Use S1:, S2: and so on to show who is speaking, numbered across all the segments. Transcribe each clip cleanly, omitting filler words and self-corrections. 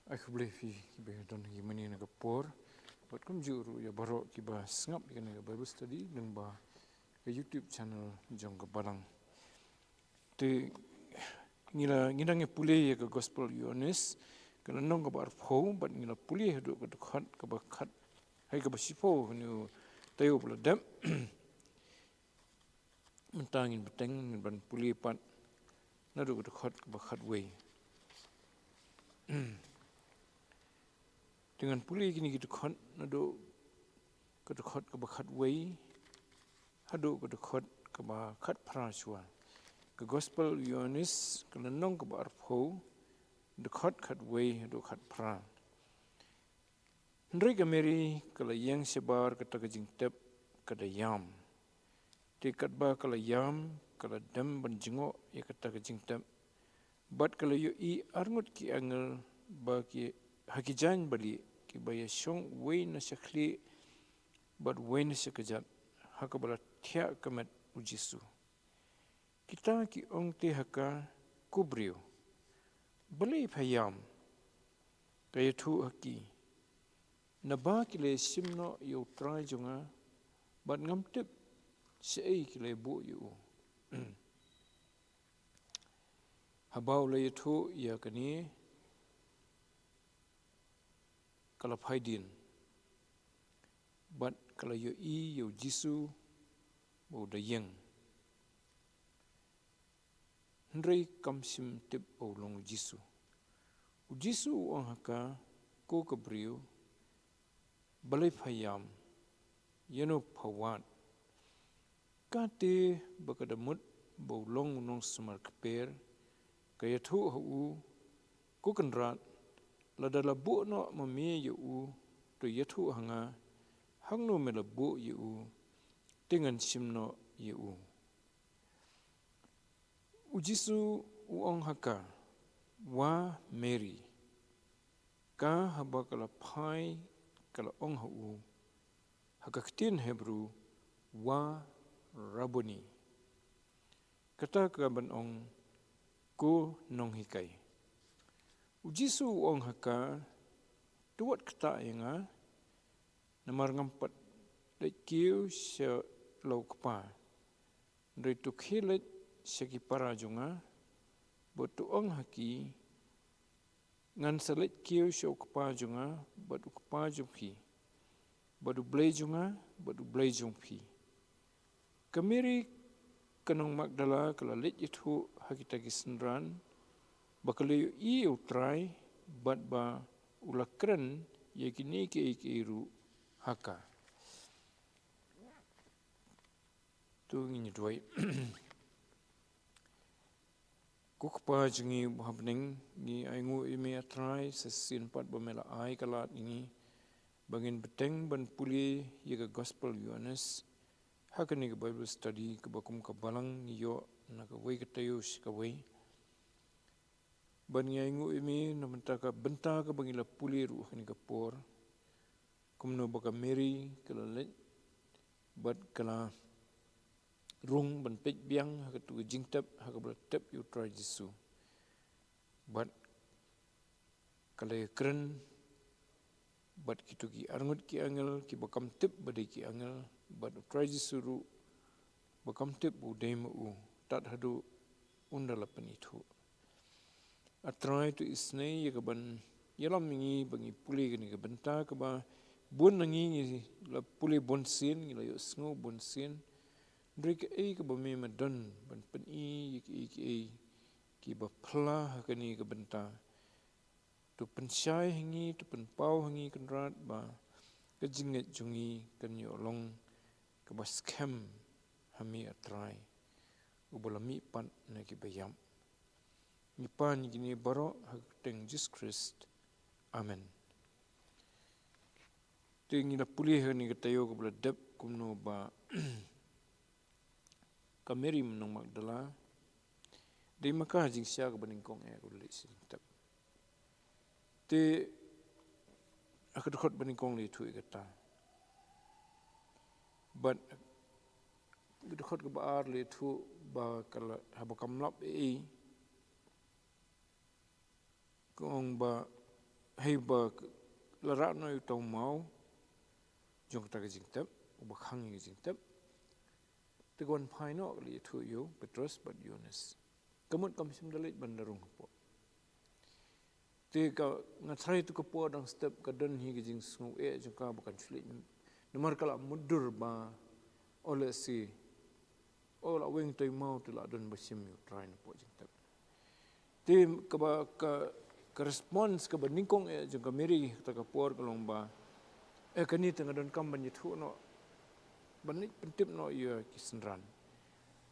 S1: Aku boleh kiba don gimana nak por, buat kum juru ya baru kiba sengap ikan nak Bible study dan ba ke YouTube channel jong ke balang. Te ngira nge pulih ya ke gospel Yohanes, kalau nong ke bar phau, bat ngira pulih duk ke dekat ke bakat, hai ke basipo ni tayo beladam. Mentangin beteng ban pulih pat, nadu ke dekat ke bakat way. Dengan pulih kini kita dekat, nado ke dekat ke bakat way, hado ke dekat ke bakat praswa. Ke gospel Yohanes kalau nong ke barpo dekat kat way hado kat pra. Hendrai ke meri kalau yang sebar kata ke jingtep kada yam. Dekat ba kalau yam kalau dam ban jengok ya kata ke jingtep. Bat kalau yo I arngut ki angel ba ki hakijan bali ki baya syong way na syakli bat way na syakajat haka bala tiak kemet ujisu. Kita ki ong te haka kubriu bali payam kaya tu haki naba ki le simno yo try jonga bat ngam tip sei ki le bu yu. Habau le tu ya kani kalau faidin, but kalau yo I yo Jisu bau dayeng, hendrai kamsim tip bau long Jisu. Jisu orang haka ko kebriu, balai payam, yano pawat, kate bakadamut bau long nong semar keper, kaya tu hau ko kenrat. Lada labu no mami yu to yatu hanga hangno melabu yu dengan simno yu. Ujisu uong haka wa Mary ka haba kala pai kala ong hau haka ketin Hebrew wa Raboni kata kaban ong ko nong hikai. Ujisu ong haka tuat kata yang namar ngampat lekiu se lau kepa dari tu khilet segi para jonga botu ong haki ngan selet kiu se kepa jonga botu kepa jongki botu blai jonga botu blai jongpi kemiri kenong Magdala kala let itu haki tagi sendran bakaliu I utrai bat ba ulakren yakini ke iru haka. Tu ngini duai. Kukpa jengi buhabning ni aingu imi atrai sesin pat bamela ai kalat ini bangin beteng ban puli yaga gospel Yohanes haka ni ke Bible study ke bakum ke balang yo na ke wei ke tayus ke wei. Ban ngaingu imi na mentaka benta ka bangila puli ruh ni kapor kumno baka Mary kala let bat kala rung ban pek biang haka tu jingtap haka bala tep yu try Jesu bat kala keren bat kitu ki arngut ki angel ki bakam tep badai ki angel bat try Jesu ru bakam tep budai mu tat hadu undala penitu. Atrai tu isnei ya kaban yalam mingi bangi puli gani ka benta ka ba bun nangi la puli bonsin la yo sngo bonsin drike ka ba me madan ban pen ki ba phla ka ni ka benta tu pensyai hangi tu pen pau hangi kenrat ba ka jinget jungi kan yo long ka ba scam hami atrai ubolami pan na ki bayam Nipan gini baro hak Jesus Christ. Amen. Tingi na pulih ni katayo ko bladap kumno ba kameri menong Magdala. Di maka jing siya ka baningkong ko ulit sintap. Ti akadukot baningkong li tu ikata. But akadukot ka baar li tu ba kala habakam lap kung ba hei ba lara no yu tau mau jong ta jing tap ba khang yi jing tap te gon phai no li thu yu Petrus bat Yohanes kamut kam sim dalit bandarung po te ka ngatrai tu ko po dang step ka dan hi jing sngu jong ka bukan chuli nomor kala mudur ba ole si ola weng tai mau tu la don basim yu try no po jing tap te ka ba ka response ka ba ningkong jong ka meri ta ka por ka long ba kani tengah don kam ban yitu no banik pentip no ya kisenran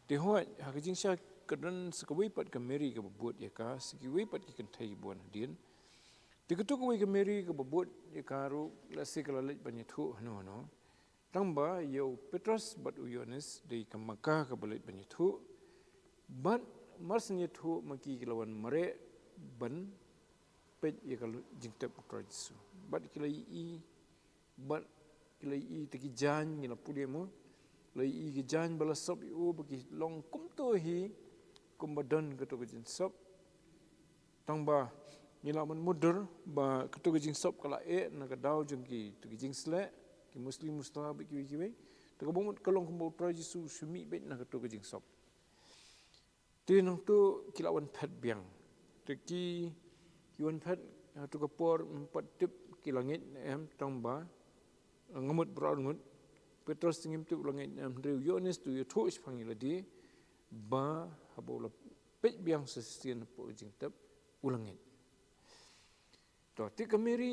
S1: te ho ha ka jing sha ka don sekawai pat ka meri ka buat ya ka sekawai pat ki kan thai buan hadin te ka tu ka wai ka meri ka buat ya ka ru la se ka la lek ban yitu no tang ba yo Petrus bat Yohanes de ka Makkah ka balit ban yitu ban marsen yitu maki lawan mare ban pet ya ka jing tap ka Yesu bat kilai i bat kilai i teki jan ngila pudia mo lai i ki jan bala sop u bagi long kum to hi kum badan ka to jin sop tang ba ngila man mudur ba ka to jin sop kala na ka daw jung ki to jing sle ki muslim mustab ki we to ka bomut kalong kum tra Yesu sumi bet na ka to jing sop te nang tu kilawan phat biang te ki wan phat to ka por empat tip ki langit tang ba ngamut berangut Petrus tingim tu langit Andrew Yohanes tu tu panggil di ba habola pet biang sesien po jing tap ulangit to ti kameri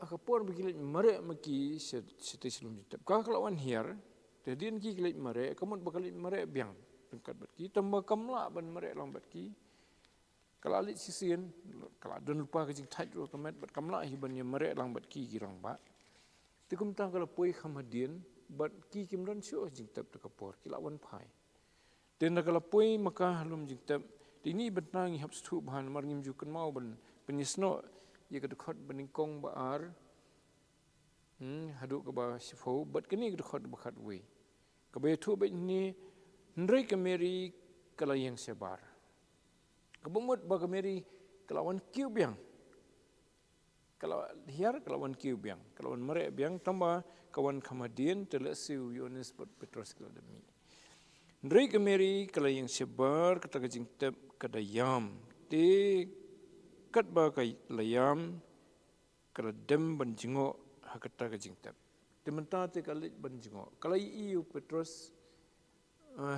S1: akapor bikilit mare maki sete selum jing tap ka kelawan hiar tadin ki kilit mare kamut bakalit mare biang tengkat bat ki tamba kamla ban mare lang bat ki kala lit sisien kala don lupa ka jing thai ro kamet bat kamla hi ban ya mare lang bat ki girang ba tikum tang kala poi khamadien bat ki kim don sio jing tap ta kapor ki lawan phai ten kala poi maka halum jing tap tini betang hap stu ban mar ngim ju kan mau ban penisno ye ka khot baning kong ba ar hadu ka ba sifo bat kini ka khot ba khat we ka be thu be ni ndrei ka meri kala yang sebar ka bomot ba ka meri kalawan kiu biang kalau hiar kelawan kiu biang kelawan mare biang tamba kawan kamadien telesiu Yohanes Petrus kelademi ndrei ke meri kala yang sebar kata jing tep kada yam te kat ba kai layam kada dem ban jingo hakata ka jing tep te menta te kalit ban jingo kala iu Petrus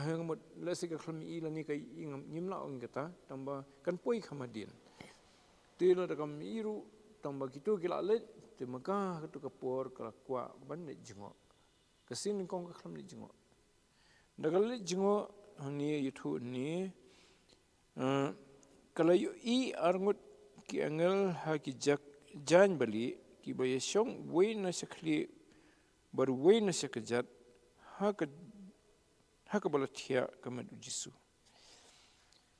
S1: hang mot lesi ka khlami i lani kai ingam nyimla ong kata tamba kan poi kamadien te la da kam iru tamba gitu kila let te maka tu kapor kala kwa ban ne jingo kasin kong ka kham ne jingo dagal le jingo ni yitu ni kala yu i arngut ki angel ha ki jak jan bali ki bayashong we na sakli bar we na sakajat ha ka balatia kamad Yesu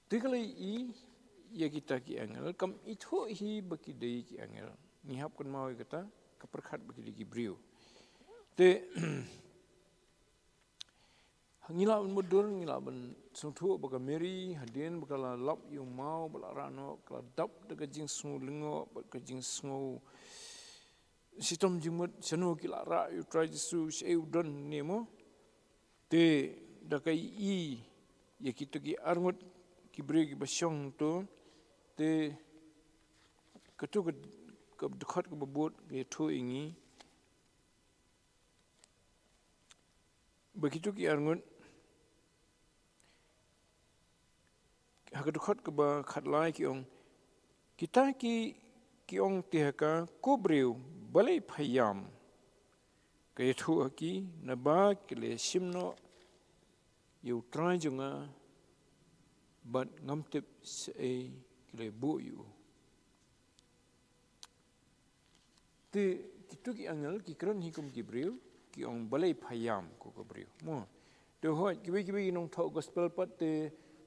S1: te kala i ya kita ki angel kam itu hi baki dei ki angel ni hap kan mau kata kaperkhat baki di Gibril te ngila mudur ngila ban sungthu baka Mary hadin baka lap yu mau bala rano kala dap daga jing sungu lingo baka jing sungu sitom jingmut sanu kila ra yu try Yesu sheu don nemo te dakai i ya kita ki arngut Gibril ki basyong tu te ketu ke dekat ke bebut ke tu ingi begitu ki arngut hak dekat ke ba khat lai ki ong kita ki ong tihaka kubriu balai phayam ke tu aki naba kele simno yu try junga bat ngamtip se kele bu yu te kitu ki angel ki kran hikum Gibril ki ong balai phayam ko Gibril mo te ho kiwi nong thau gospel pat te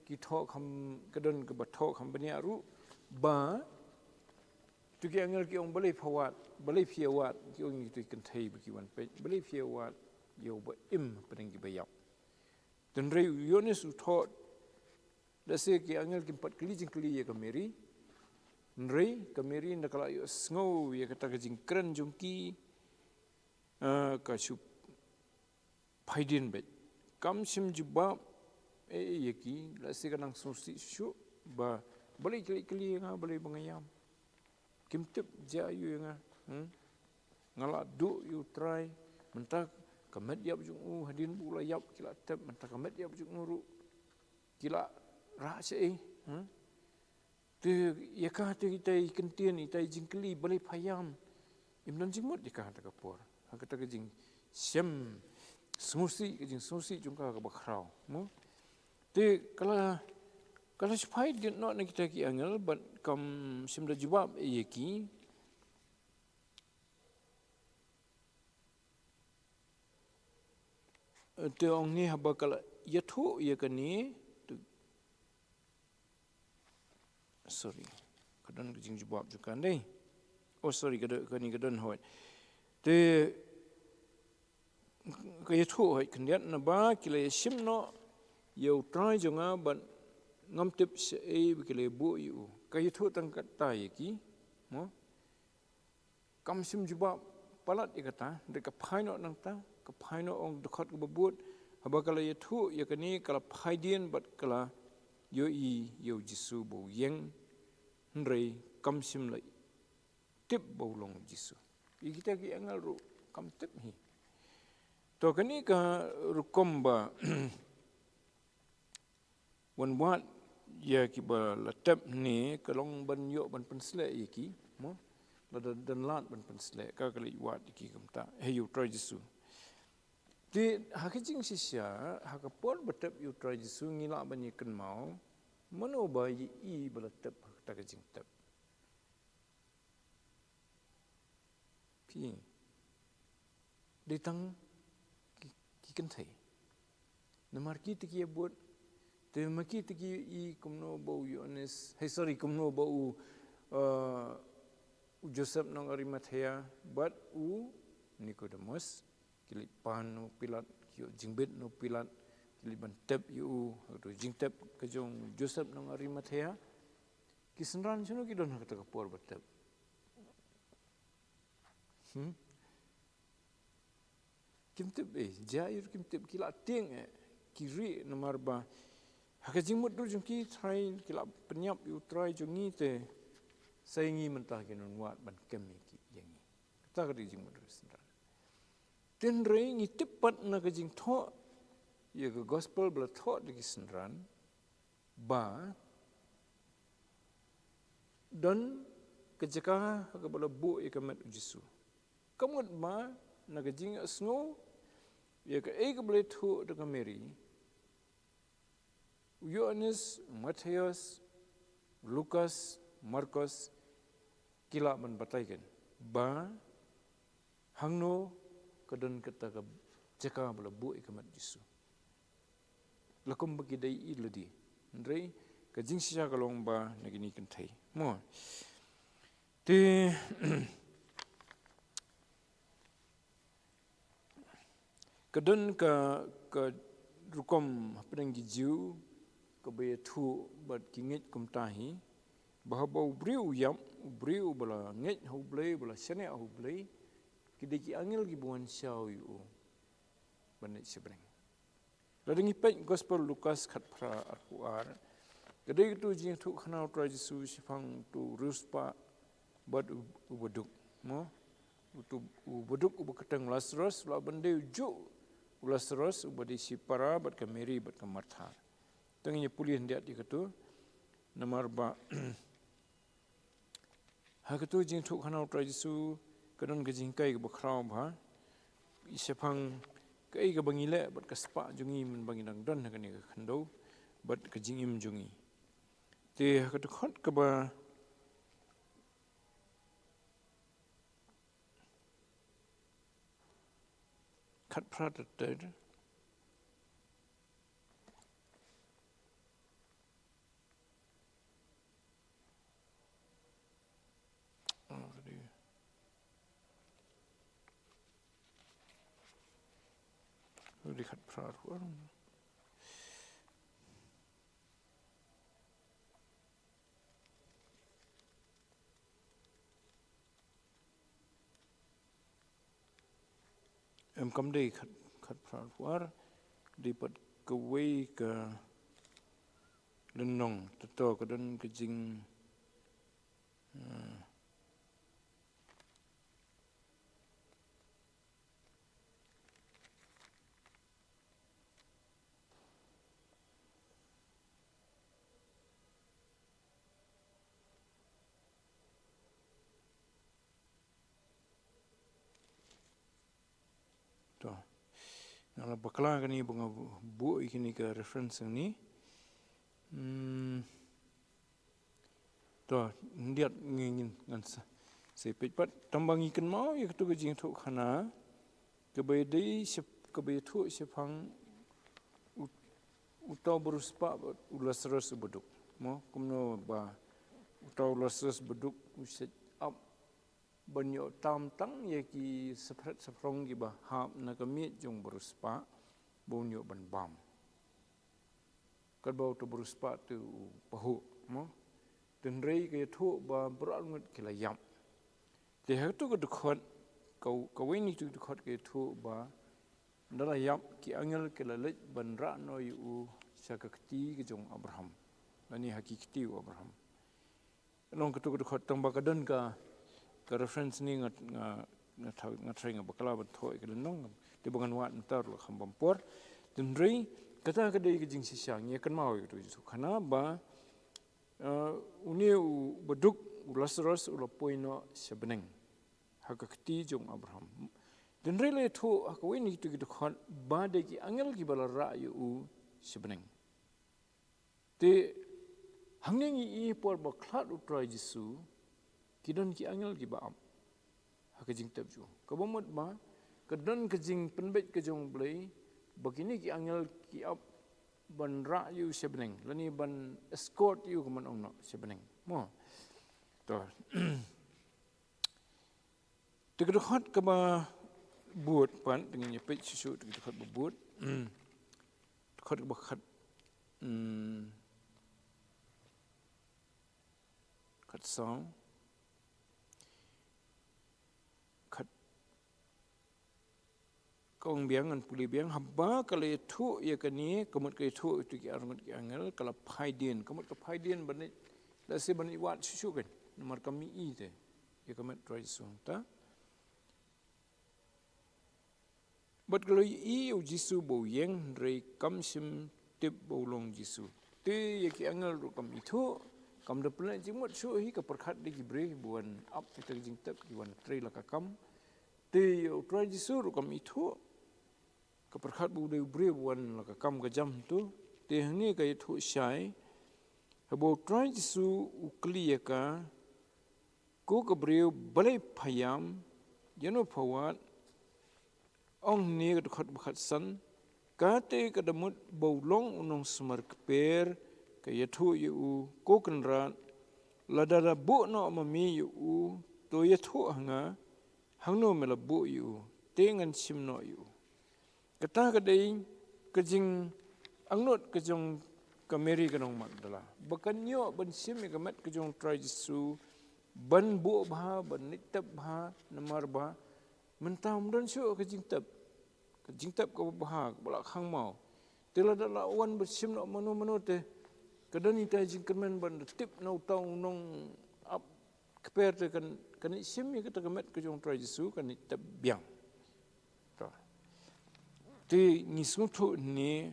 S1: ki thok kham kadon ke bathok kham bania ru ba tu ki angel ki ong balai phawat balai phiawat ki ong tu kan thai ki wan pe balai phiawat yo ba im pedeng ki bayap dan rei Yohanes u thot da se ki angel ki pat kli jing kli ye ka Mary Nrei kameri nakala yo sngau ya kata kajing keren jungki ka shup phaidin bet kam sim jubab yaki la sikanang susi shu ba boleh kali nga boleh bangayam kimtip ja yu nga ngala du yu try mentak kamet yap jung hadin bula yap kila tep mentak kamet yap jung ru kila ra se te yaka te kita kentien ita jingkli boleh payam imnan jingmot dikah ta kapur hakata jing sem susi jungka ka bakrau mo te kala spai din no na kita ki angel but kam simda jawab yeki te ong ni haba kala yathu yakani sorry kadang jing jawab juga deh sorry kadang hoi te kaya thu hoi kendiat na ba kila sim no yau try jonga ban ngam tip se kila bu yu kaya thu tang kata yaki mo kam sim jawab palat ikata deka phaino nang ta ka phaino ong dekat ke bebut haba kala yathu yakani kala phaidien bat kala yo jisu bo yeng nrei kam sim lai tip bo long jisu kita ki angal ru kam tip hi to kani ka rukom ba wan wat ya ki ba la tep ni kalong ban yo ban pensle ki mo la dan lat ban pensle ka kali wat ki kamta he you try jisu ti hakijing sisya hakapon betep you try jisu ngila ban ni ken mau mano ba yi bala tep ta ka jing tep pi ditang ki kan thai namar ki ti buat te maki ti i kumno bau yones hey sorry kumno bau Joseph nang Arimathea but Nicodemus kili panu pilat kio jingbet no pilat kili ban tep yu atau jing tep kejong Joseph nang Arimathea kisenran chuno ki don kata kapor batep kimtip jair kimtip kila ting kiri nomor ba hakajing mut dur jungki try kila penyap yu try jungi te saingi mentah kinon wat ban kemi ki yangi kata kajing mut dur sendal ten rei ngi tipat na kajing tho ya ke gospel bla tho di sendran ba dan kejaka ka bala bu ikamat jisu kamut ba na kajing asngo ya ke ka bla thu de Mary Yohanes, Matius, Lukas, Markus kila man bataikan ba hangno kadan kata ka jaka bala bu ikamat jisu lakum bagi dai iladi ndrei kajing sia kalong ba nagini kentai mo te kadan ka rukom pedang gijiu kabaya thu bat kingit kumtahi bahaba ubriu bala nget hublei bala sene hublei kidiki angel gibuan syau yu banet sebreng lading ipet gospel Lukas khat pra ar kadai tu jing thu khana tra jisu sifang tu ruspa bat ubuduk mo tu ubuduk ubakatang Lazarus la bende ju Lazarus ubadi sipara bat ka Mary bat ka Martha tanginya pulih dia dikatu nomor ba hakatu jing thu khana tra jisu kadon gajing kai ka bakrau ba isepang kai ka bangile bat ka spa jungi men bangidang don ka ni khando bat ka jingim jungi te hakatu khot ka ba khat prat ter lihat perahu kam dei khat war di pat kawai ka lenong tato ka dan ka jing to ngala bakla kani bunga bu ikini ka reference ni to ndiat ngin ngan se pat tambang ikan mau ya tu jing thu khana ke bai dei ke bai thu sepang utau beruspa ulasras beduk mo kumno ba utau ulasras beduk uset up banyo tam tang ye ki saprong gi ba hap na kami jong beruspa bonyo ban bam kad bau tu beruspa tu pahu mo ten rei ke thu ba berangut kila yam te ha tu ke khot kau weni tu khot ke thu ba ndala yap ki angel ke lalit ban ra no yu sakakti ke jong Abraham ani hakikti Abraham long ke tu khot tang ba kadan ka reference ni ngat trai bakala ban thoi ke nong te bangan wat ntar lo khambam por ten rei kata ke dei ke jing sisang ye kan mau tu khana ba uniu beduk Lazarus ulo poino sebeneng hakakti jong Abraham dan rela tu aku ini tu kita khot bade ki angel ki bala ra yu sebeneng te hangneng i por ba khlat utra Jesu kidan ki angel ki ba hakajing tab ju ka bomot ba kadan kajing penbet ke jong blai begini ki angel ki up ban ra yu sebeneng lani ban escort yu ke man ong no sebeneng mo to te kita khot ka ba buat pan dengan nyepit susu kita khot buat khot bakhat khat song khat kong biang an puli biang hamba kale thu ya kani kamut ke thu tu ki arngut ki angel kala phaidien kamut ka phaidien banit la se banit wat susu kan nomor kami i te ya kamut try song ta but kalau iu Jisu bau yang rei kam sim tip bau long Jisu te ye ki angel ru kam itu kam de pernah jimut su hi ka perkhat de gibre buan up kita jing tap ki wan trei la ka kam te yo try Jisu ru kam itu ka perkhat bu de bre buan la ka kam ka jam tu te hangi ka itu syai habo try Jisu ukli ya ka ko ka bre balai phayam jeno phawat ong ni ka khot bakhat san ka te ka damut bawlong unong smar kper ka yathu yu ko kanra ladara bu no mami yu to yathu hanga hangno mela bu yu tengan simno yu kata ka dei ka jing angnot ka jong ka meri ka nong magdala bakanyo ban sim ka mat ka jong try Jesu ban bu bha ban nitap bha namar bha mentam dan syuk ke jingtap ke bahag balak hang mau tela da la wan bersim no manu te kadani ta jingkermen ban tip no tau nong up keper te kan sim ye kata kemet ke jong try Jesu kan tap biang to te ngisung thu ni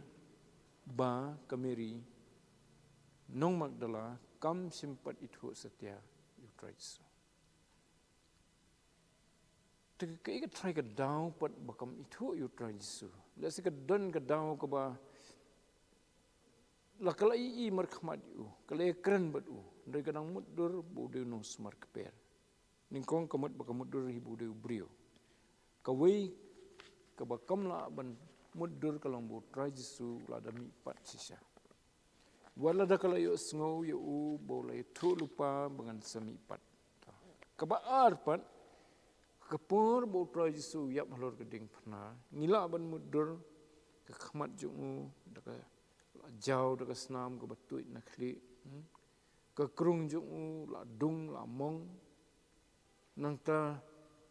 S1: ba kameri nong magdala kam simpat itu setia you try Jesu Teka try ka daw pat bakam itu you try Jesu. Lasi ka don ka daw ka ba la kala i markhmat yu kala kren bat u ndai ka nang mudur bu de no smar kper. Ningkong kamut bakam mudur hi bu de brio. Ka wei ka bakam la ban mudur ka lang bu try Jesu la da mi pat sisa. Wala da kala yu sngo yu bo la tu lupa bangan sami pat. Ka ba ar pat kapur bo try Jesu yap halor geding pernah ngila ban mudur ke khmat jungu daka jau daka snam ke batuit nakhli ke krung jungu la dung la mong nangta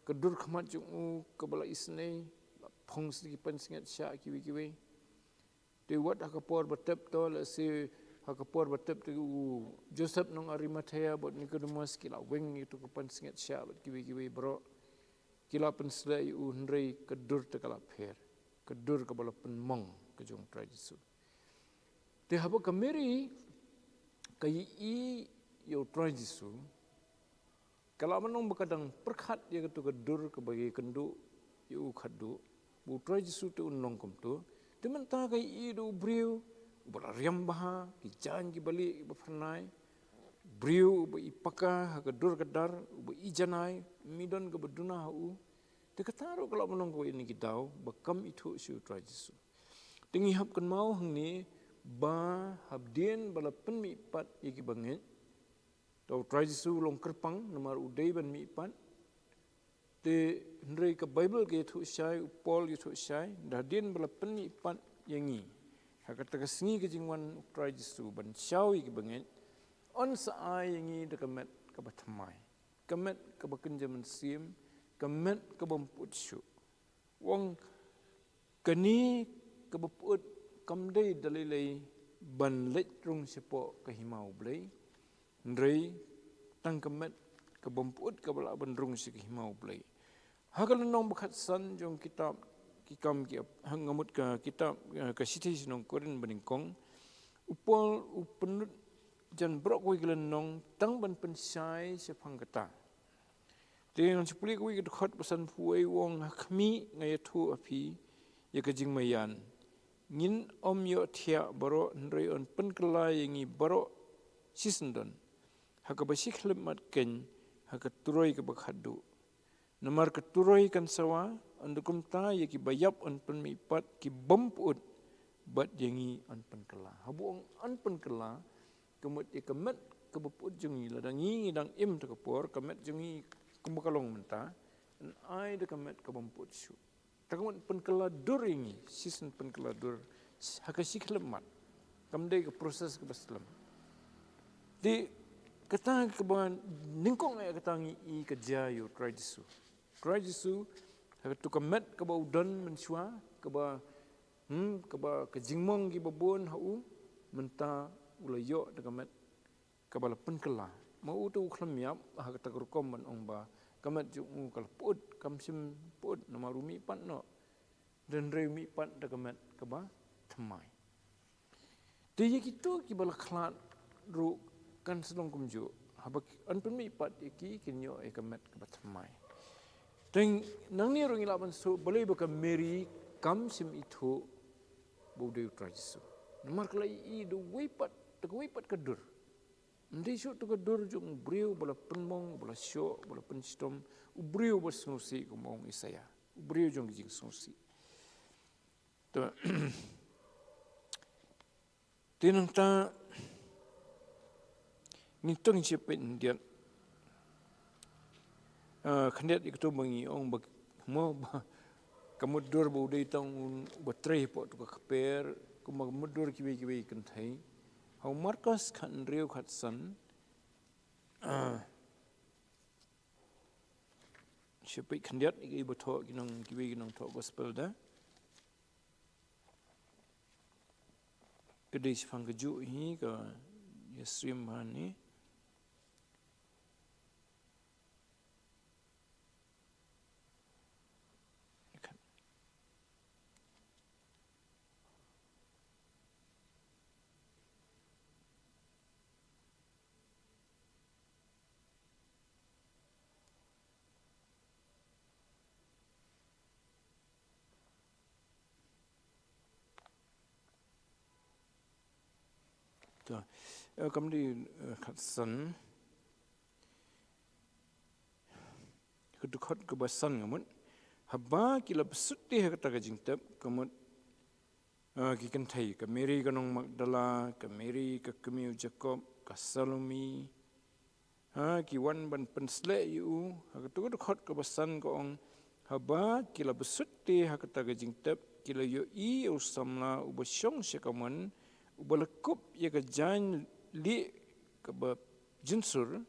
S1: ke dur khmat jungu ke bala isnei la hong segi pensingat syak kiwi-kiwi. Te wat hakapor batep to la si hakapor batep te Joseph nong Arimathea bot Nicodemus kila weng itu ke pensingat syak bat kiwi-kiwi bro. Kila pensela yu hendrei kedur te kala pher. Kedur ke bala penmong ke jong tradisi. Te haba kameri kai i yo tradisi. Kalau menong bekadang perkat ya ketu kedur ke bagi kendu yu khadu. Bu tradisi te unong kum tu. Te menta kai i do briu bala riam baha ki jan ki balik bafnai. Briu ba ipaka kedur kedar ba ijanai midon ke beduna hu. Te kataru kalau menong ko ini kidau bakam itu siu tradisi. Tingi hab kan mau hang ba habdien bala pen mi pat iki bangit tau tradisi long kerpang nomor udai ban mi pat te hendrei ke Bible ke thu syai Paul ke thu syai dahdien bala pen mi pat yangi hakata kesengi ke jingwan tradisi ban syau iki bangit on saai yangi de kemet ke batmai kemet ke bakenjaman sim kemet ke bomput syu wong keni ke boput kamdei dalilai ban let rung sepo ke himau blai ndrei tang kemet ke bomput ke bala ban rung se ke himau blai hagal nong bakhat san jong kitab kikam ki hangamut ka kitab ke siti nong korin beningkong upol upenut jan brok wi gelen nong tang ban pensai se phangkata Dengan sepuluh kau ikut khot pesan puai wong hakmi ngaya tu api ya kejing mayan. Ngin om yo tia baro ndrei on penkelai yangi baro sisendon. Haka basik lemat ken haka turoi ke bakhadu. Namar ke turoi kan sawa andukum ta ya ki bayap on penmipat ki bomput bat yangi on penkela. Habu on penkela kemut ya kemet kebuput jungi ladangi dang im tekepor kemet jungi kumbakalong menta dan ai de kamet ka bomput syu takamat penkeladur ini season penkeladur hakasi kelemat kamdai ke proses ke baslam di kata ke ban ningkong ai katangi i kerja yo tradisi hak tu kamet ke baudan mensua ke ba ke jingmong ki babon hau menta ulayo de kamet ke bala penkela mau tu khlamiap hak takurkom man ongba kamat ju kal put kamsim put nama rumi pat no dan remi pat da kamat kaba thamai te ye kitu ki bala khlat ru kan selong kumju habak an pemi pat iki kinyo e kamat kaba thamai teng nang ni ro ngila ban so boleh baka meri kamsim itu bodeu tradisi namar klai I do wipat kedur Ndi syuk tu kedur jung briu bala penmong bala syok bala penstom briu bersungsi kumong Isaya briu jung jing sungsi tu tinang ta nitong chepin dia khandiat iktu bangi ong bag mo kamudur bu dei tong betrei po tu khaper kumamudur kiwi kan thai Hau markas kan riu kat san, siapa kandiat iki betul kinong kiwi kinong talk gospel dah. Kedai sifang keju ini ke stream ni. Kamu di katsan kedukhat kebasan kamu haba kila besuti kata kajingtep kamu kikan thai ke Mary kanong Magdala ke Mary ke Kemiu Jacob ke Salome ki wan ban pensle yu kedukhat kebasan ko ong haba kila besuti kata kajingtep kila yo I usamla ubasyong syakaman ubalekup ya ke jan li ke jinsur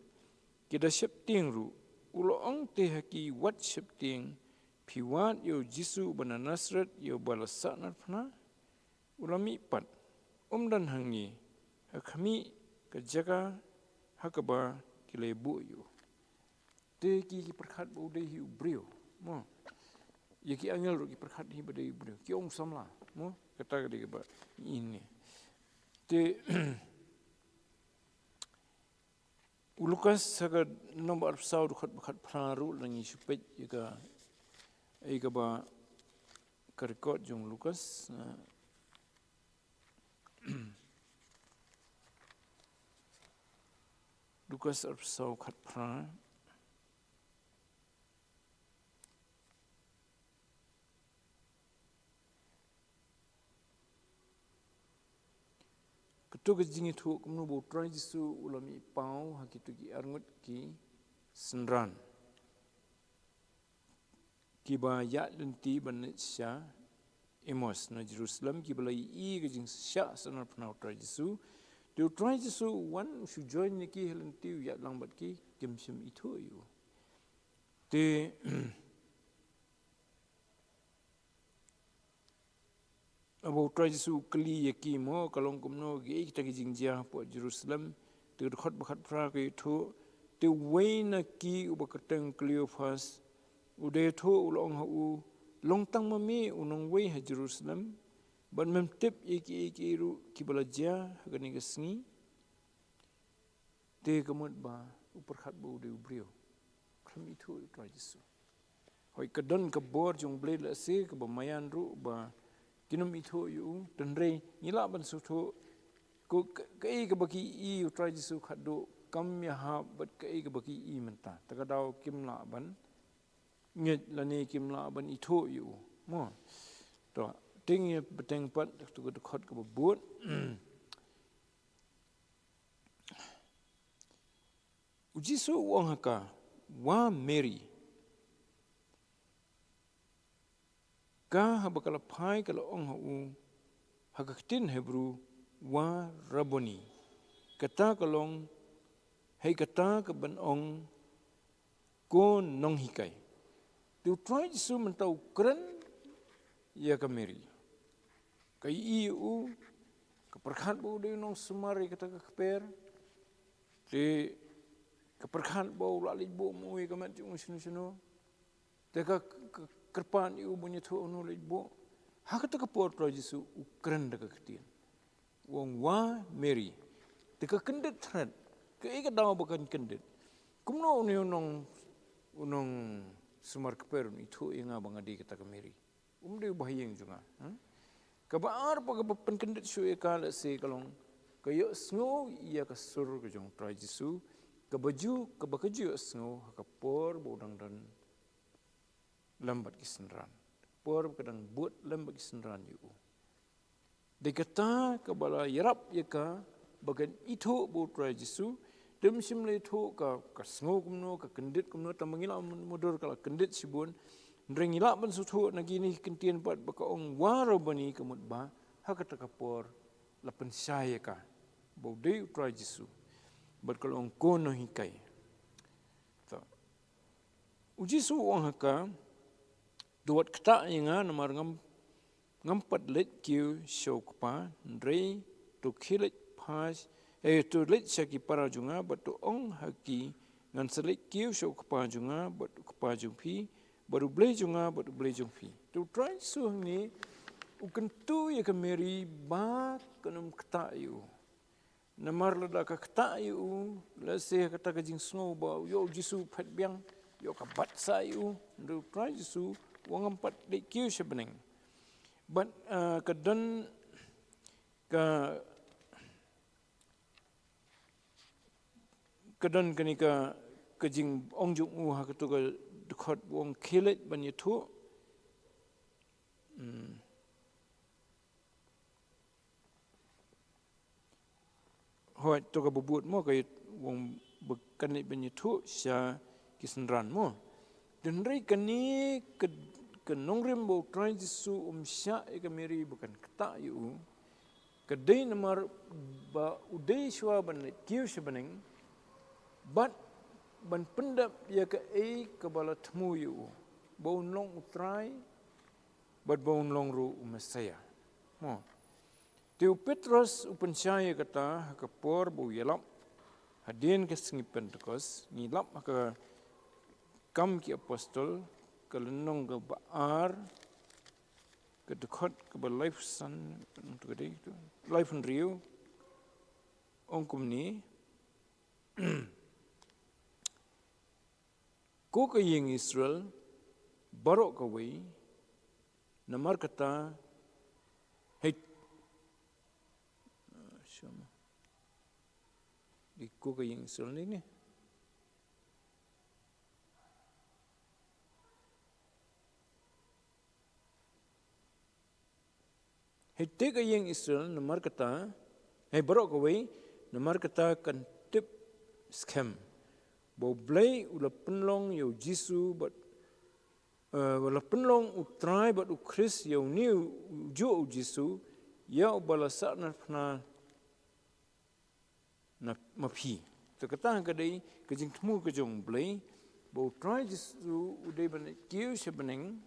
S1: kita septing ru ulo ong te haki wat septing piwat yo Jisu bana Nasret yo bala saknat pna ulami pat dan hangi kami kejaga hakaba kilebu yo te ki perkhat bo de hi brio mo ye ki angel ro ki perkhat hi bade brio ki ong samla mo kata de ba ini te Lukas saga nomor sau khat khat praru langi supet ika ba karikot jong Lukas Lukas sau khat pra ketu jingi thu kumno bo try Jisu ulami pau hakitu ki arngut ki senran ki ba ya lenti ban sya emos na Jerusalem ki balai I ke jing sya sanar pnau try Jisu tu try Jisu wan su join ni ki lenti ya langbat ki kimsim itu yu te abo try Jisu kli yaki mo kalong kumno ge kita ki jingjia po Jerusalem te khot bakhat pra ke thu te waina ki ubakateng Cleophas ude thu ulong hu long tang mami unong wei ha Jerusalem ban mem tip yaki ru ki balaja gani gesngi te kamut ba uperkhat bu de ubrio kami thu try Jisu hoi kadon ka bor jong ble la se ka ba mayan ru ba kinum itu yu tenre ngila ban su thu ko kai ka baki I try Jisu khado kam ya ha bat kai ka baki I menta takadau kimla ban nget lani kimla ban itu yu mo to ting ye beteng pat tu ko khot ka but Jisu wong haka wa Mary ka habakala pai kala ong hu hakatin Hebrew wa Rabboni kata kalong hei kata ka ban ong ko nong hikai tu try Jisu mentau keren ya ka Mary kai iu ka perkhat bo de nong sumari kata ka per te ka perkhat bo la li bo mo ka mat jung sunu te ka kerpan iu bunyi thu onu li bo hakata ka por try Jisu ukren de ka ketin wong wa Mary te ka kendet thret ke ka daw bakan kendet kumno ni unong sumar keper ni thu inga bangadi kata ka Mary de bahayeng junga ka baar pa ka pen kendet su ka la se kalong ka yo sngo ia ka sur ka jong try Jisu ka baju ka bakaju sngo ka por bodang dan lambat kisenran por kadang buat lambat kisenran yu de kata ka bala yarap yaka bagan itu bo try Jisu dem simle thu ka sngo kumno ka kendit kumno tamangila mudur kala kendit sibun ndrengila ban su thu nagini kentien pat baka ong waro bani kamut ba hakata ka por lapen saya ka bo de try Jisu bat kala ong kono hikai to Jisu ong haka duat kata inga namar ngampat let kiu shokpa ndrei to khilet pas to let saki para junga batu ong haki ngan selit kiu shokpa junga batu kpa jungpi baru ble junga batu ble jungpi to try su ni ukentu ya ka Mary ba kanum kata yu namar lada ka kata yu la se kata ka jing snow ba yo Jisu phat biang yo ka bat sa yu to try Jisu wang empat de kiu sebeneng but kadon kenika kejing ongjung ha ketu ka dekhot wong khilet ban yitu hoi to ka bubut mo ka wong bekan ban yitu sya kisenran mo dan rei kani ke nongrim bo try Jisu sya ka Mary bukan kata yu kedai namar ba udai shwa ban kiu sebeneng but ban pendap ya ka kebala temu yu baun long utrai, bat baun long ru Mesaya. Tiu Petrus upancaya kata kapor bau yelap hadin ke sengi Pentecost ngilap ke kam ki apostol ke lenong ke baar ke dekat ke life san untuk itu life and rio ongkum ni ko ke yeng Israel barok ke wei namar kata di ko ke yeng Israel ni Hete ke yang Israel namar kata, barok kawai namar kata kan tip scam. Bau blay ula penlong yau Jisu bat ula penlong utrai bat ukris yau ni jo Jisu yau balasa na mapi. Terkata kadai kejing temu kejong blay bau utrai Jisu udai banak kiu sebeneng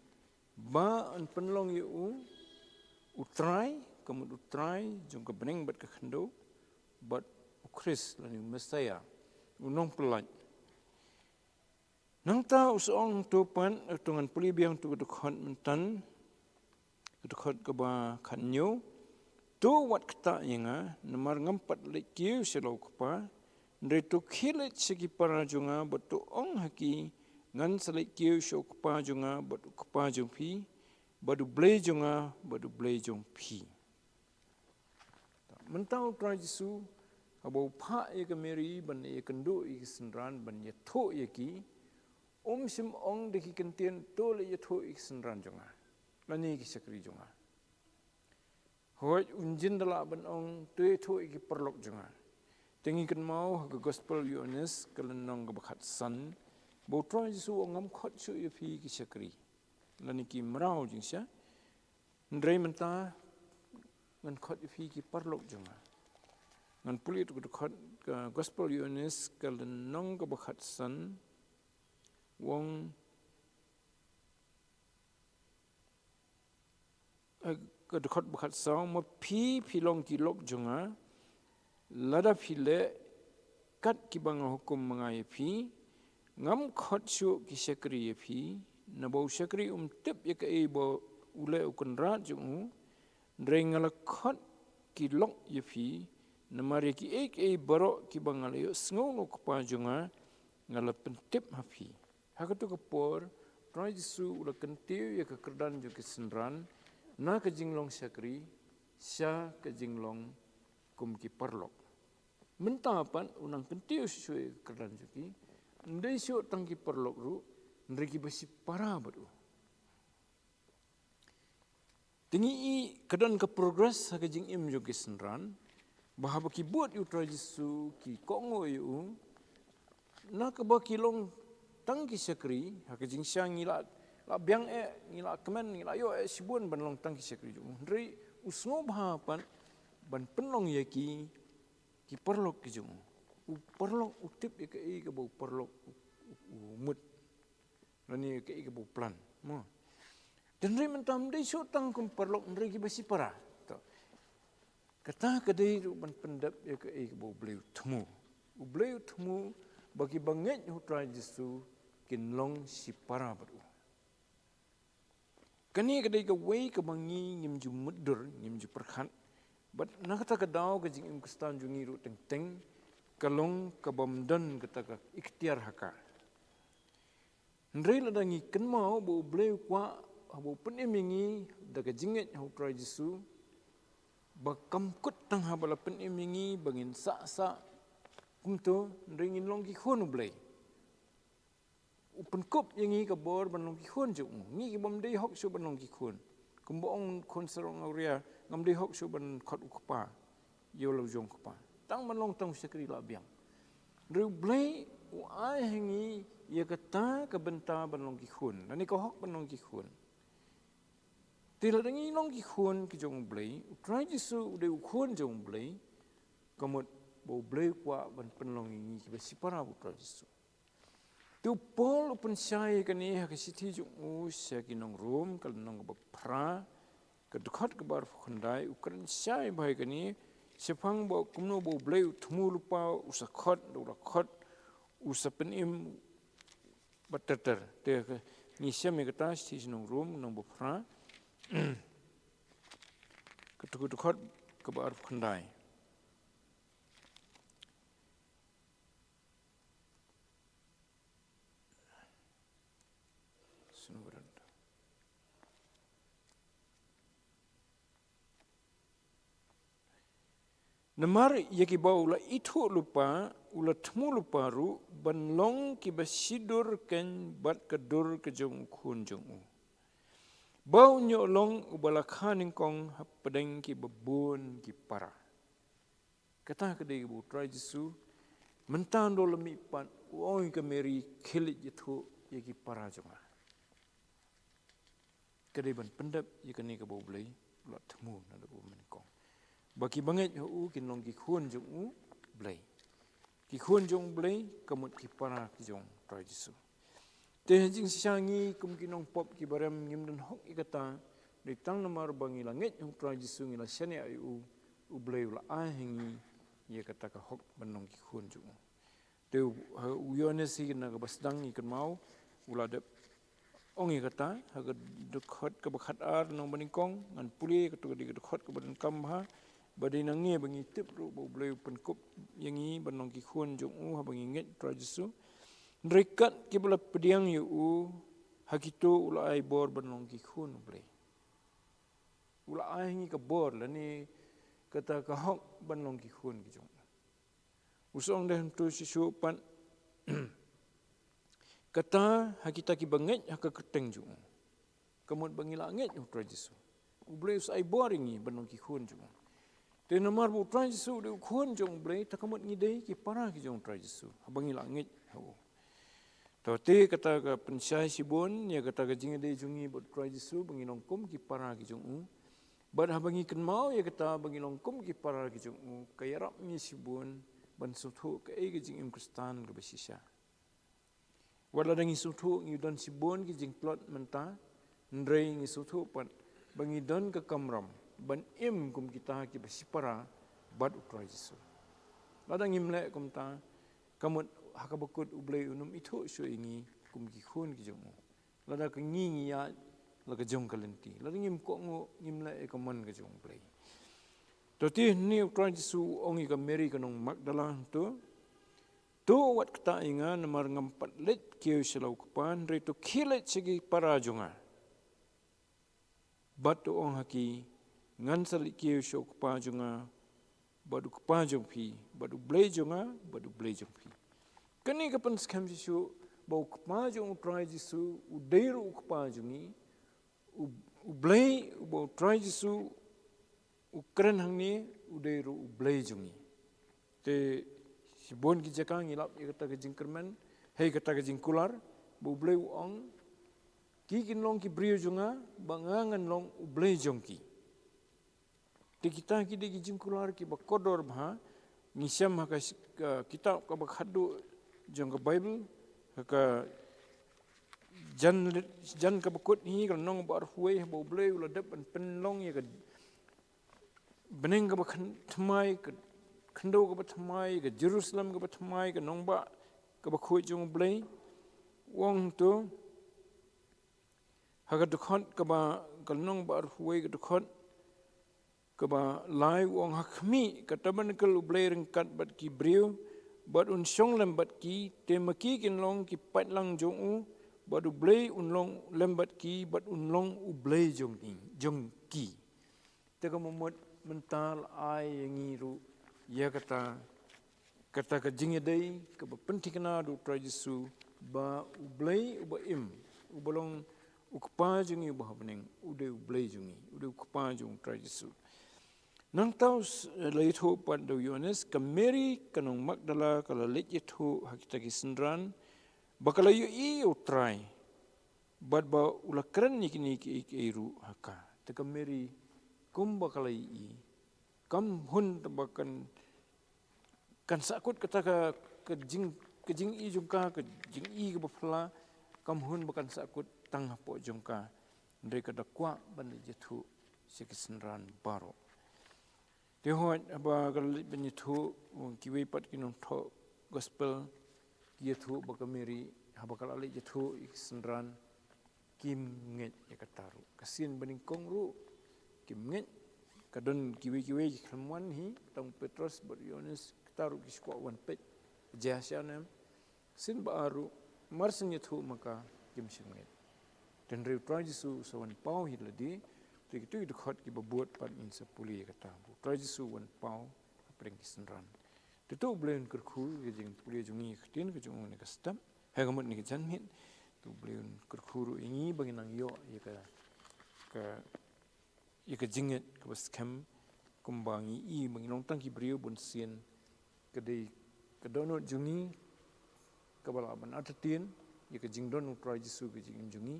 S1: ba an penlong yau utrai, kemudian utrai, jungka bening bat kekendo, bat ukris lani Mesaya, unong pelan. Nang ta usong tupan, tungan puli biang tu kedekhat mentan, kedekhat keba kanyo, tu wat kata yenga, namar ngampat lek kiu selau kepa, dari tu kilit segi para junga, bat tu ong haki, ngan selek kiu selau kepa junga, bat kepa jumpi, badu blay jonga badu blay jong pi mentau tra Jesu abau pha ye ke Mary ban ye kendo ye senran ban ye tho ye ki sim ong de ki kentien to le ye tho ye senran jonga lani ki sakri jonga hoi unjin dala ban ong to ye tho ye ki perlok jonga tengi kan mau ke gospel Yohanes kelenong ke bakat san bau tra Jesu ongam khot su ye pi ki sakri lani ki merau jingsia ndrei menta ngan khot fi ki parlok jonga ngan puli tu khot gospel Yohanes kal nong ka bakhat san wong ka khot bakhat sa mo pi long ki lok jonga lada phile kat ki bang hukum mangai phi ngam khot su ki sekri phi na bau sakri tip ya ke bo ule ukun ra jung drengala khot ki lok ye phi na mari ki ek baro ki bangal yo sngo pa junga ngala pentip ha phi ha ka to ko por tra Jesu ula kentiu ya ke kerdan ju ke senran na ke jinglong sakri sya ke jinglong kum ki perlok mentapan unang kentiu su kerdan ju ki ndai syo tang ki perlok ru nriki besi para baru. Tingi kedan ke progress ke jing im jo senran bahwa ki buat yu tra Jesu ki kongo yu na ke ba kilong tang ki sakri ha ke jing syang ngila la biang ngila kemen ngila yo sibun ban long tang ki sakri jo ndri usno bahapan ban penong ye ki perlok ki jo perlok utip ye ke bau perlok mut lani ke bu plan mo dan re mentam dei so tang kum perlok re ki besi para to kata ke dei ban pendap ya ke bu bleu temu bagi banget hutra Jesu kinlong si para baru kani ke dei ke wei ke bangi ngim ju mudur ngim ju perkhat bat na kata ke dau ke jing im kustan ju ngiru teng kalong ke bamdan kata ke ikhtiar haka Ndrei ladangi kan mau bo bleu kwa bo penemingi daga jinget hutra Jesu bakam kut tang habala penemingi bangin sa kumto ndrei ngin long ki khon blei upen kop yangi ka bor ban long ki khon ju ngi ki bom dei hok su ban long ki khon kumbo ong khon sarong auria ngam dei hok su ban khot ukpa yo lo jong kpa tang ban long tang sekri la biang ndrei blei u ai hangi ia kata kebenta banong ki khun nani ko hok banong ki khun tila dengi long ki khun ki jong blei utrai Jesu de khun jong blei komot bo blei kwa ban penlong ngi ki besi para utrai Jesu Tu Paul pun syai kani hakisiti jung usya kinong room kal nong pra kedukhat kebar khandai ukran syai bai kani sepang bo kumno bo bleu thmu lupa usakhat dorakhat usapenim batatar te ni syam kata sti nong room nong bo pra kedukhat kebar khandai Namar yaki bau la itu lupa ula temu lupa ru banlong ki basidur ken bat kedur ke jong kun jong u. Bau nyolong ubala khaning kong pedeng ki babun ki para. Kata kedai bu trai Jesu mentan do lemi pan oi ke meri khilit jitu yaki para jonga. Kedai ban pendap yakani ke bau blai ula temu na bu menkong. Bagi banget hu kinong ki khun jong u blai. Ki khun jong blai kamut ki para ki jong trai Jesu. Te jing sisangi kum kinong pop ki baram ngim dan hok ikata de tang namar bangi langit hu trai Jesu ngila sene ai u blai ula ahingi ye kata ka hok banong ki khun jong u. Te u Yohanes hi na ka basdang ikan mau ula de ongi kata ha dekhat ka bakhat ar nong baningkong ngan puli ka tu di dekhat ka badan kamha badai nangi bangi tip ru bo bleu penkup yangi banong ki khun jong u ha bangi nget tra Jesu rekat ki bala pediang yu u hakito ula ai bor banong ki khun blei ula ai ngi ka bor la ni kata ka hok banong ki khun ki jong usong deh tu sisu pan kata hakita ki banget haka keteng jong kamut bangi langet tra Jesu u bleu sai boringi banong ki khun jong te namar bu trai Jesu de khun jong blai takamut ngidei ki para ki jong trai Jesu habangi langit hau to te kata ka pensyai sibun ya kata ka jingdei jungi bu trai Jesu bangi longkum ki para ki jong u bad habangi kenmau ya kata bangi longkum ki para ki jong u kayarap mi sibun ban suthu ka e ki jing im kristan ka basisha wala dangi suthu ngi don sibun ki jing plot menta ndrei ngi suthu pan bangi don ka kamram ban im kum kita ki basipara bad utrai Jesu. Ladang imle kum ta kamut hakabakut ublei unum itu so ingi kum ki khun ki jong. Lada ka ngi ya la ka jong kalenti. Ladang im ko ngo imle ka man ka jong blei. To ti ni utrai Jesu ongi ka Mary kanong Magdala to wat kata inga namar ngampat let kieu selau kapan reto kilet segi para jonga. Batu ong haki ngan salik kieu syok pa jonga badu pa jong pi badu blei jonga badu blei jong pi kani kapan skam Jesu bau pa jong trai Jesu u deiru pa jongi u blei bau trai Jesu u kren hangni u deiru u blei jongi te sibon ki jakang ilap kata ke jingkerman hei kata ke jingkular bau blei ong ki kinlong ki brio jonga bangangan long u blei jongki Di kita ki jingkular ki bakodor bha ngisam haka kitab ka bakhadu jong ka Bible haka jan ka bakut hi ka nong bar huai bo blei ula dep penlong ya ka beneng ka bakhan thmai ka khando ka bathmai ka Jerusalem ka bathmai ka nong ba ka bakhoi jong blei wong tu haka dukhot ka ba ka nong bar huai ka dukhot kaba lai wong hakmi kataban kal ublei rengkat bat ki brio bat un syong lembat ki temaki kinlong ki patlang jong u bat ublei unlong lembat ki bat unlong ublei jong ki teka momot mental ai yangiru ya kata ka jingedei ka pentikna du trai Jesu ba ublei uba im ubalong ukpa jungi ba habneng ude ublei jungi ude ukpa jong trai Jesu Nang tahu leitho pada Yohanes ke Mary kanong Magdala kala leitho hakita kisendran bakala yu try bad ba ula keren ni ki iru haka teka Mary kum bakala kam hun tabakan kan sakut kata ka jing ke jing i jungka ke jing i ke bafla kam hun bakan sakut tang po jungka ndre ka dakwa ban jethu sekisenran baro tehot aba kali benithu kiwi pat kinong tho gospel jethu bakamiri haba kali jethu iksenran kim nget yakataru kasin bening kongru kim nget kadon kiwi khamwan hi tong Petros Yohanes kataru kiskwa wan pet jasyanam sin baru marsin yathu maka kim singet dan reu trajisu sawan pau hiladi tu khot ki babuat pat in sapuli kata bu trajisu wan pau apreng kisenran tu blen kerkhu jing puli jungi khtin ke jungi ka stam hagamut ni janmit tu blen kerkhuru ingi baginang yo ka jinget ka baskem kumbangi i menginong tangki brio bun sien kadai kadono jungi kabalaban atatin ka jingdon utrai jisu ka jing jungi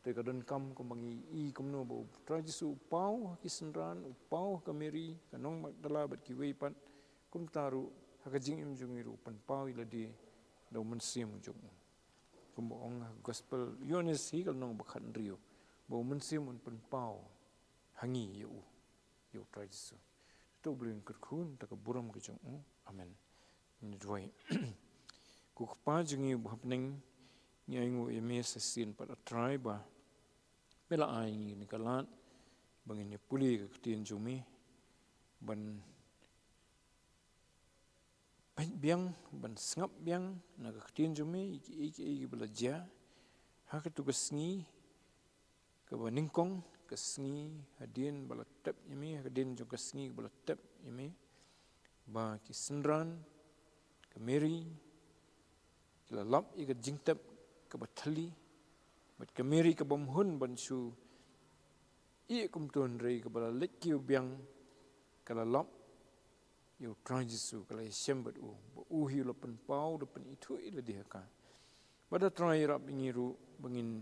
S1: te kadon kam kumbangi i kumno bo utrai jisu pau kisenran pau kameri kanong magdala bat ki weipat kumtaru haka jing jungi ru pan pau iladi do mensim jung kumbaong gospel Yohanes hi kalnong bakhan rio bo mensim un pan pau hangi yo utrai jisu tu blin kerkhun ta buram ke jung amen ni dwai ku pa jungi happening nyangu emes sin pat atrai ba bela ai ni kalat bangin puli ke tin jumi ban biang ban sngap biang na ke tin jumi iki belajar ha ke tugas ngi ke baningkong kesngi hadin balatep yemi hadin juga kesngi balatep yemi ba kisenran kemeri lalap iga jingtep ke batali bat kemeri ke bomhun bansu i kumtun rei ke balalet ki biang kalalap yo tranjisu kala sembat u hi lapan pau depan itu ila dihaka pada trai rap ingiru bangin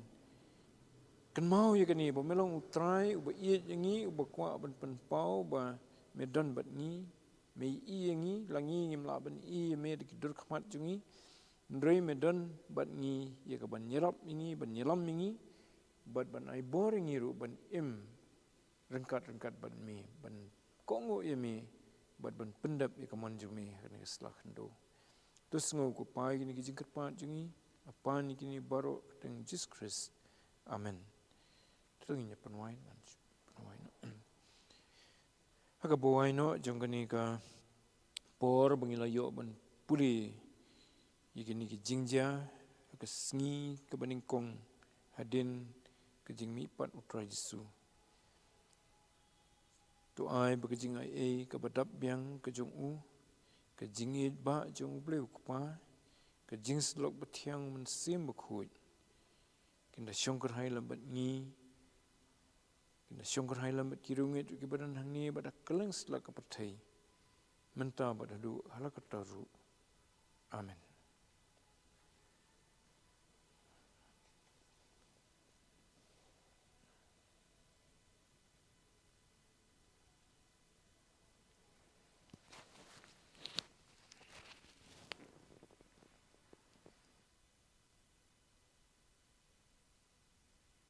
S1: kan mau ya kani bo melong utrai uba iet yangi uba kwa ban pan pau ba medan bat ni mei i yangi langi ngim la ban i me de dur khmat jungi ndrei medan bat ngi ya ka ban nyerap ingi ban nyelam ingi ban ai boring iru ban im rengkat ban me ban kongo ya me ban pendap ya ka man jumi kana islah ndo tus ngo ko pai ni ki jingkat pat jungi apa ni kini baro teng Jesus Christ amen teringat penwain haka bawai no jongkani ka por bangilayo ban puli yikini ki jingja haka sngi ka baningkong hadin ke jingmi pat utrai Jesu tu ai ba ke jing ai ka badap biang ke jong u ke jingit ba jong bleu kupa ke jing slok bathiang men sim bakhuj kinda shongkar hai lambat ngi kina syongkar hai lambat kirungit ki badan hangni bada keleng selak kepathai menta bada du halakataru amen.